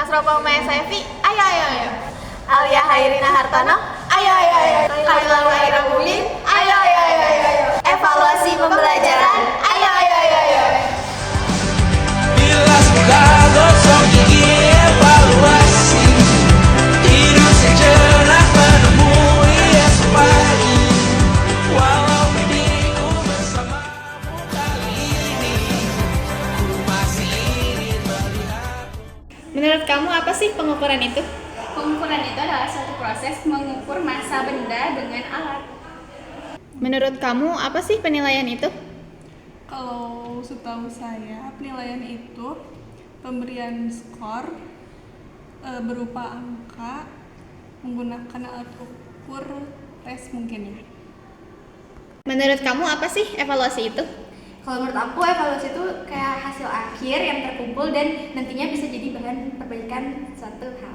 Mas Ropa Maesevi, ayo ayo ayo. Alia Hairina Hartono, ayo ayo ayo. Kaila Waira Bulin, ayo ayo ayo ayo. Evaluasi pembelajaran, ayo ayo ayo ayo. Bila segados song gigi evaluasi, hidup sejenak menemui esok pagi. Walau mimpiku bersamamu kali ini, ku masih ingin melihat. Menurut kamu apa sih pengukuran itu? Pengukuran itu adalah suatu proses mengukur massa benda dengan alat. Menurut kamu apa sih penilaian itu? Kalau setahu saya, penilaian itu pemberian skor berupa angka menggunakan alat ukur tes mungkin ya. Menurut kamu apa sih evaluasi itu? Kalau menurut aku, evaluasi itu kayak hasil akhir yang terkumpul dan nantinya bisa jadi bahan perbaikan suatu hal.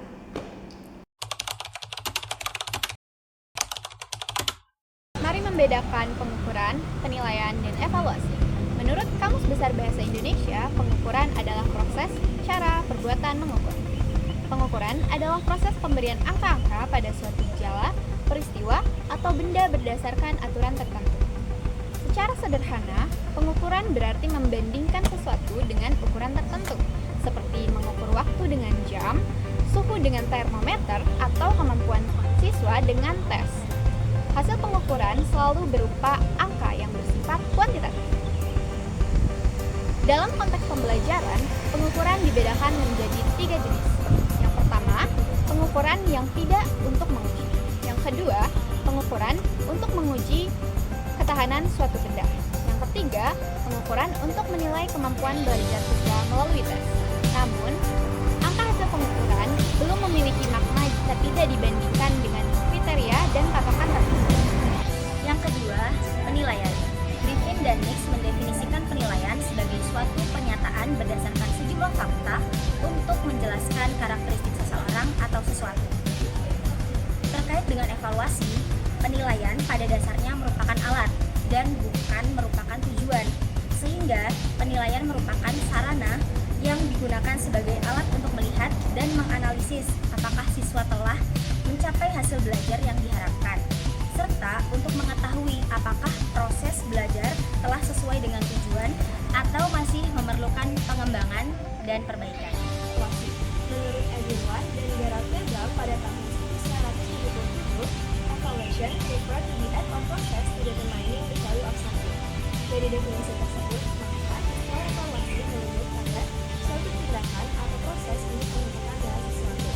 Mari membedakan pengukuran, penilaian, dan evaluasi. Menurut Kamus Besar Bahasa Indonesia, pengukuran adalah proses, cara, perbuatan mengukur. Pengukuran adalah proses pemberian angka-angka pada suatu gejala, peristiwa, atau benda berdasarkan aturan tertentu. Secara sederhana, pengukuran berarti membandingkan sesuatu dengan ukuran tertentu, seperti mengukur waktu dengan jam, suhu dengan termometer, atau kemampuan siswa dengan tes. Hasil pengukuran selalu berupa angka yang bersifat kuantitatif. Dalam konteks pembelajaran, pengukuran dibedakan menjadi 3 jenis. Yang pertama, pengukuran yang tidak untuk menguji. Yang kedua, pengukuran untuk menguji ketahanan suatu benda. Yang ketiga, pengukuran untuk menilai kemampuan belajar siswa melalui tes. Namun, angka hasil pengukuran belum memiliki makna jika tidak dibandingkan dengan kriteria dan patokan tertentu. Yang kedua, penilaian. Griffin dan Nix mendefinisikan penilaian sebagai suatu pernyataan berdasarkan sejumlah fakta untuk menjelaskan karakteristik seseorang atau sesuatu. Terkait dengan evaluasi, penilaian pada dasarnya merupakan alat dan bukan merupakan tujuan, sehingga penilaian merupakan sarana yang digunakan sebagai alat untuk melihat dan menganalisis apakah siswa telah mencapai hasil belajar yang diharapkan, serta untuk mengetahui apakah proses belajar telah sesuai dengan tujuan atau masih memerlukan pengembangan dan perbaikan. Menurut Edwin dan Gerald Kendall pada tahun 1977, evaluation refer to the act or process to determining the value of something. Dari definisi tersebut, maka istilah evaluasi merujuk pada suatu tindakan atau proses untuk menentukan nilai sesuatu.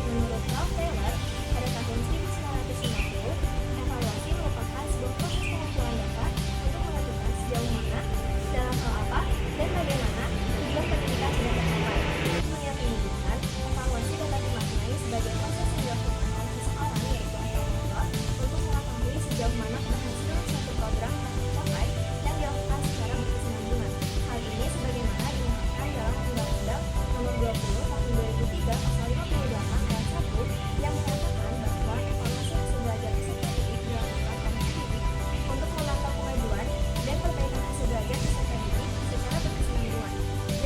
Menurut Ralph Taylor, pada tahun 1950, evaluasi merupakan sebuah proses pengumpulan data untuk menentukan sejauh mana, dalam hal apa, dan bagaimana tujuan pendidikan sudah tercapai. Menurut pendidikan, evaluasi dapat dimaknai sebagai proses yang dilakukan oleh seseorang yaitu evaluator untuk mengetahui sejauh mana keberhasilan suatu program yang tercapai yang dilakukan secara berkesinambungan. Hal ini sebagaimana diungkapkan dalam Undang-Undang Nomor 20 Tahun 2003 Pasal 58 ayat 1 yang menyatakan bahwa evaluasi hasil belajar peserta didik dilakukan oleh pendidik untuk memantau kemajuan dan perbaikan hasil belajar peserta didik secara berkesinambungan.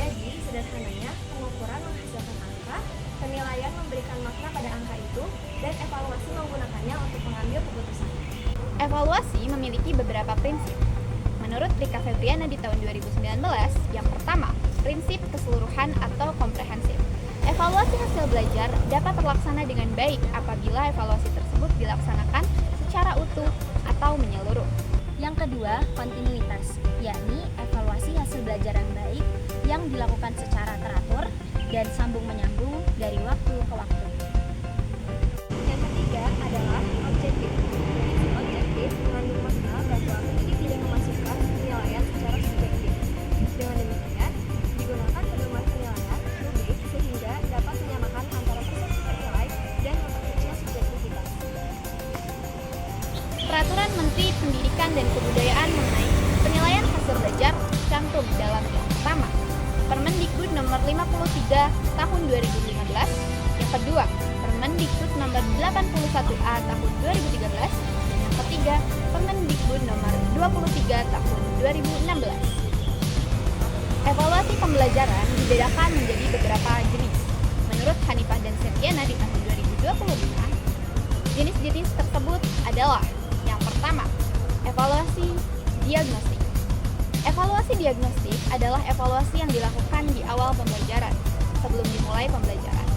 Jadi, sederhananya, pengukuran menghasilkan angka, penilaian memberikan makna pada angka itu, dan evaluasi menggunakannya untuk mengambil keputusan. Evaluasi memiliki beberapa prinsip. Menurut Rika Febriana di tahun 2019, yang pertama, prinsip keseluruhan atau komprehensif. Evaluasi hasil belajar dapat terlaksana dengan baik apabila evaluasi tersebut dilaksanakan secara utuh atau menyeluruh. Yang kedua, kontinuitas, yakni evaluasi hasil belajar yang baik yang dilakukan secara teratur dan sambung menyambung dari waktu ke waktu. Yang ketiga adalah objektif. Prinsip objektif mengandung makna bahwa pendidik tidak memasukkan penilaian secara subjektif. Dengan demikian, digunakan pedoman penilaian rubrik sehingga dapat menyamakan antara persepsi penilai dan memperkecil subjektivitas. Peraturan Menteri Pendidikan dan Kebudayaan mengenai penilaian hasil belajar cantum dalam yang pertama, Permendikbud nomor 53 tahun 2015, yang kedua, Permendikbud nomor 81A tahun 2013, dan yang ketiga, Permendikbud nomor 23 tahun 2016. Evaluasi pembelajaran dibedakan menjadi beberapa jenis. menurut Hanifah dan Septiana di tahun 2025, jenis-jenis tersebut adalah yang pertama, evaluasi diagnostik. Evaluasi diagnostik adalah evaluasi yang dilakukan di awal pembelajaran, sebelum dimulai pembelajaran.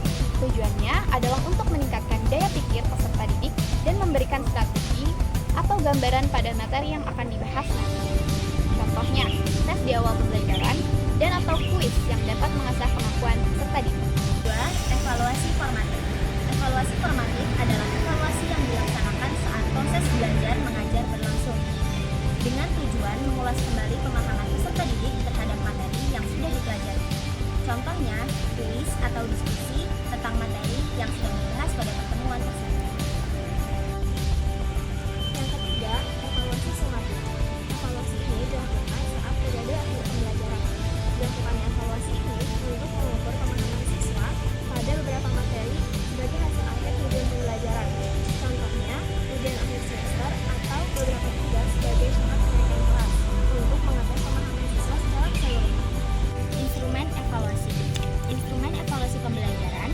Tujuannya adalah untuk meningkatkan daya pikir peserta didik dan memberikan strategi atau gambaran pada materi yang akan dibahas nanti. Contohnya, tes di awal pembelajaran dan atau kuis yang dapat mengasah kemampuan peserta didik. 2. Evaluasi formatif. Evaluasi formatif adalah evaluasi yang dilaksanakan saat proses belajar mengajar berlangsung dengan tujuan mengulas kembali pemahaman peserta didik terhadap materi yang sudah dipelajari. Contohnya, kuis atau diskusi tentang materi yang sudah dibahas pada pertemuan tersebut. Yang ketiga, evaluasi sumatif. Evaluasi ini dilakukan saat periode akhir pembelajaran. Dilakukannya evaluasi ini untuk mengukur pemahaman siswa pada beberapa materi sebagai hasil akhir tujuan pembelajaran. Contohnya, ujian akhir semester atau beberapa tugas sebagai syarat kenaikan kelas untuk mengetes pemahaman siswa secara keseluruhan. Instrumen evaluasi. Instrumen evaluasi pembelajaran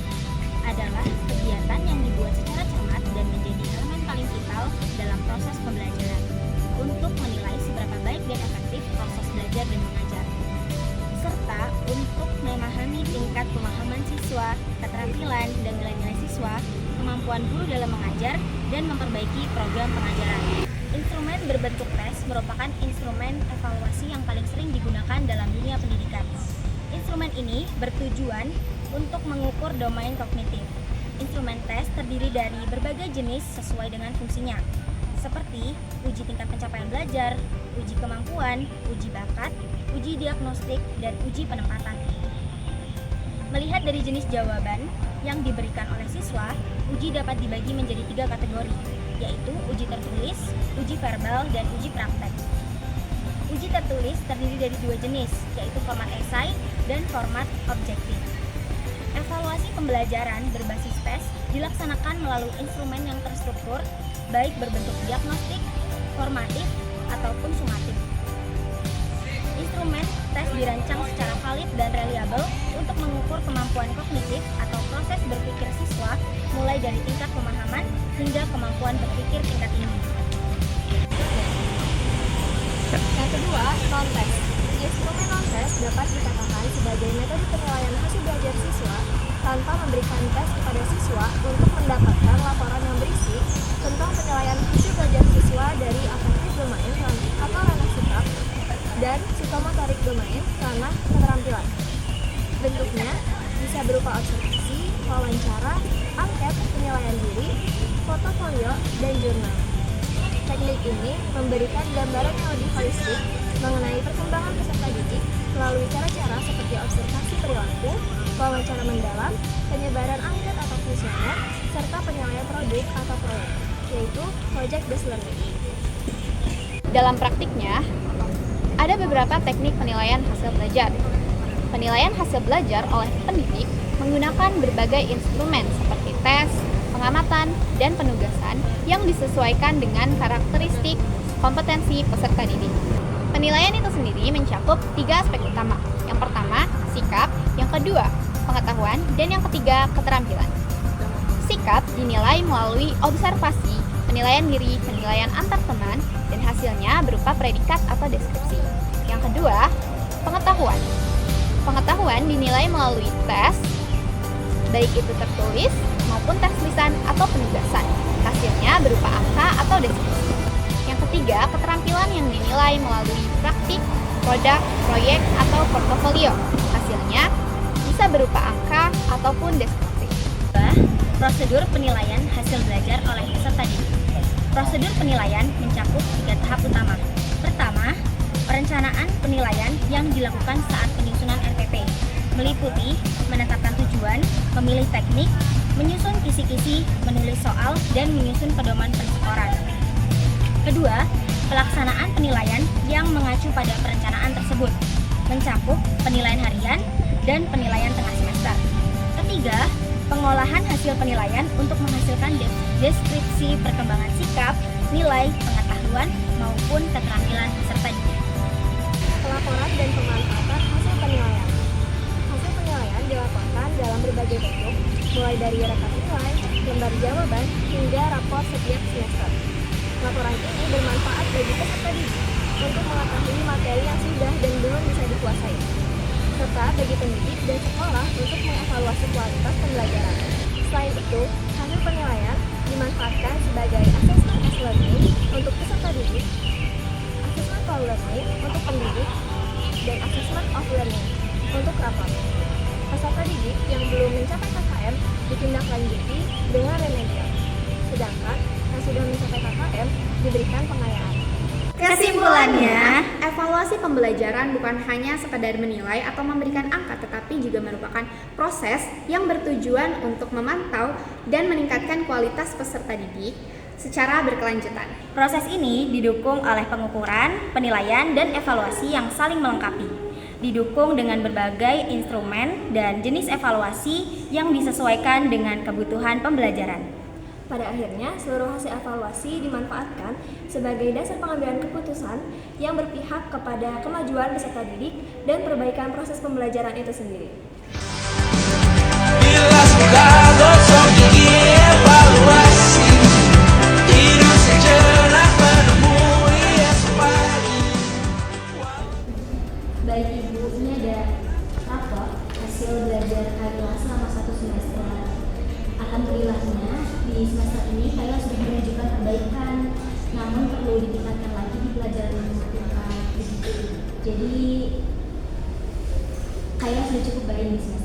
adalah kegiatan yang dibuat secara cermat dan menjadi elemen paling vital dalam proses pembelajaran untuk menilai seberapa baik dan efektif proses belajar dan mengajar, serta untuk memahami tingkat pemahaman siswa, keterampilan dan nilai-nilai siswa, kemampuan guru dalam mengajar, dan memperbaiki program pengajaran. Instrumen berbentuk tes merupakan instrumen evaluasi yang paling sering digunakan dalam dunia pendidikan. Instrumen ini bertujuan untuk mengukur domain kognitif. Instrumen tes terdiri dari berbagai jenis sesuai dengan fungsinya, seperti uji tingkat pencapaian belajar, uji kemampuan, uji bakat, uji diagnostik, dan uji penempatan. Melihat dari jenis jawaban yang diberikan oleh siswa, uji dapat dibagi menjadi 3 kategori, yaitu uji tertulis, uji verbal, dan uji praktek. Uji tertulis terdiri dari 2 jenis, yaitu format esai dan format objektif. Evaluasi pembelajaran berbasis tes dilaksanakan melalui instrumen yang terstruktur, baik berbentuk diagnostik, formatif, ataupun sumatif. Instrumen tes dirancang secara valid dan reliabel untuk mengukur kemampuan kognitif atau proses berpikir siswa mulai dari tingkat pemahaman hingga kemampuan berpikir tingkat tinggi. Yang kedua, non-tes. Instrumen non-tes dapat dikatakan sebagai metode penilaian hasil belajar siswa tanpa memberikan tes kepada siswa untuk mendapatkan laporan yang berisi tentang penilaian hasil belajar siswa dari afektif domain atau ranah sikap dan psikomotorik domain ranah keterampilan. Bentuknya bisa berupa observasi, wawancara, angket, penilaian diri, portofolio, dan jurnal. Teknik ini memberikan gambaran yang lebih holistik mengenai perkembangan peserta didik melalui cara-cara seperti observasi perilaku, wawancara mendalam, penyebaran angket atau kuesioner, serta penilaian produk atau proyek, yaitu project based learning. Dalam praktiknya, ada beberapa teknik penilaian hasil belajar. Penilaian hasil belajar oleh pendidik menggunakan berbagai instrumen seperti tes, pengamatan, dan penugasan yang disesuaikan dengan karakteristik kompetensi peserta didik. Penilaian itu sendiri mencakup 3 aspek utama. Yang pertama, sikap, yang kedua, pengetahuan, dan yang ketiga, keterampilan. Sikap dinilai melalui observasi, penilaian diri, penilaian antar teman, dan hasilnya berupa predikat atau deskripsi. Yang kedua, pengetahuan. Pengetahuan dinilai melalui tes, baik itu tertulis maupun tes lisan atau penugasan. Hasilnya berupa angka atau deskripsi. Yang ketiga, keterampilan yang dinilai melalui praktik, produk, proyek, atau portofolio. Hasilnya bisa berupa angka ataupun deskripsi. Prosedur penilaian hasil belajar oleh peserta didik. Prosedur penilaian mencakup 3 tahap utama. Pertama, perencanaan penilaian yang dilakukan saat penyusunan RPP, meliputi menetapkan tujuan, memilih teknik, menyusun kisi-kisi, menulis soal, dan menyusun pedoman penskoran. Kedua, pelaksanaan penilaian yang mengacu pada perencanaan tersebut, mencakup penilaian harian dan penilaian tengah semester. Ketiga, pengolahan hasil penilaian untuk menghasilkan deskripsi perkembangan sikap, nilai, pengetahuan, maupun keterampilan peserta didik. Pelaporan dan pemanfaatan hasil penilaian. Hasil penilaian dilaporkan dalam berbagai bentuk, mulai dari rekap nilai, lembar jawaban, hingga rapor setiap semester. Laporan ini bermanfaat bagi peserta didik untuk mengetahui materi yang sudah dan belum bisa dikuasai, serta bagi pendidik dan sekolah untuk mengevaluasi kualitas pembelajaran. Selain itu, hasil penilaian dimanfaatkan sebagai assessment as learning untuk peserta didik, assessment for learning untuk pendidik, dan assessment of learning untuk rapor. Peserta didik yang belum mencapai KKM ditindaklanjuti dengan remedial, sedangkan yang sudah mencapai KKM diberikan pengayaan. Kesimpulannya, evaluasi pembelajaran bukan hanya sekedar menilai atau memberikan angka, tetapi juga merupakan proses yang bertujuan untuk memantau dan meningkatkan kualitas peserta didik secara berkelanjutan. Proses ini didukung oleh pengukuran, penilaian, dan evaluasi yang saling melengkapi. Didukung dengan berbagai instrumen dan jenis evaluasi yang disesuaikan dengan kebutuhan pembelajaran. Pada akhirnya, seluruh hasil evaluasi dimanfaatkan sebagai dasar pengambilan keputusan yang berpihak kepada kemajuan peserta didik dan perbaikan proses pembelajaran itu sendiri. Bila sudah gosok gigi evaluasi, tidur sejenak menemui esok pagi. Baik Ibu, ini ada rapor hasil belajar Kayla selama 1 semester. Alhamdulillahnya di semester ini Kayla sudah menunjukkan perbaikan, namun perlu ditingkatkan lagi di pelajaran matematika. Jadi Kayla sudah cukup baik di semester